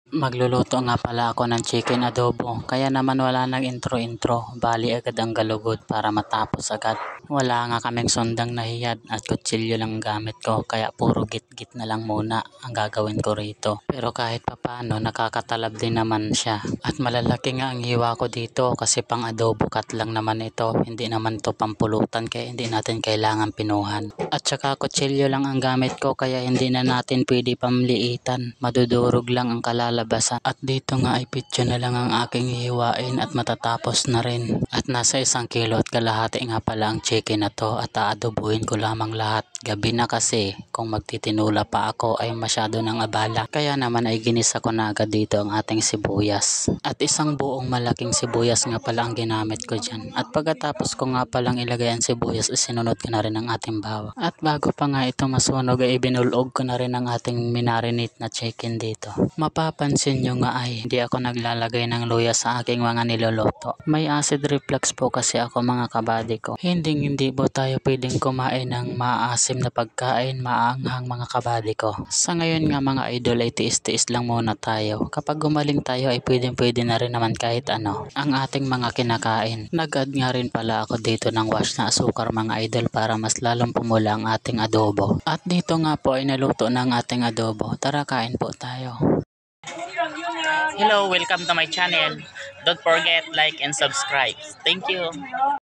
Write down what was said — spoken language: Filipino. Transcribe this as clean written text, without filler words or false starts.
Magluluto nga pala ako ng chicken adobo, kaya naman wala nang intro-intro, bali agad ang galugod para matapos agad. Wala nga kaming sundang na hiyad at kutsilyo lang gamit ko, kaya puro git-git na lang muna ang gagawin ko rito. Pero kahit papano nakakatalab din naman siya. At malalaki nga ang hiwa ko dito kasi pang adobo cut lang naman ito, hindi naman to pampulutan kaya hindi natin kailangan pinuhan. At saka kutsilyo lang ang gamit ko kaya hindi na natin pwede pamliitan, madudurog lang ang kalalabasan. At dito nga ay pityo na lang ang aking hihiwain at matatapos na rin. At nasa 1 kilo at kalahati nga pala ang chicken na to at aadobuhin ko lamang lahat. Gabi na kasi, kung magtitinula pa ako ay masyado ng abala. Kaya naman ay ginisa ko na agad dito ang ating sibuyas. At isang buong malaking sibuyas nga pala ang ginamit ko dyan. At pagkatapos ko nga palang ilagay ang sibuyas, isinunod ko na rin ang ating bawang. At bago pa nga ito masunog ay ibinulog ko na rin ang ating minarinate na chicken dito. Mapapansin nyo nga ay hindi ako naglalagay ng luya sa aking mga niloloto. May acid reflux po kasi ako mga kabady ko. Hindi po tayo pwedeng kumain ng maasim na pagkain, maanghang mga kabady ko. Sa ngayon nga mga idol ay tiis-tiis lang muna tayo. Kapag gumaling tayo ay pwede na rin naman kahit ano ang ating mga kinakain. Nag-add nga rin pala ako dito ng wash na asukar mga idol para mas lalong pumula ang ating adobo. At dito nga po ay naluto ng ating adobo. Tara kain po tayo. Hello, welcome to my channel. Don't forget like and subscribe. Thank you.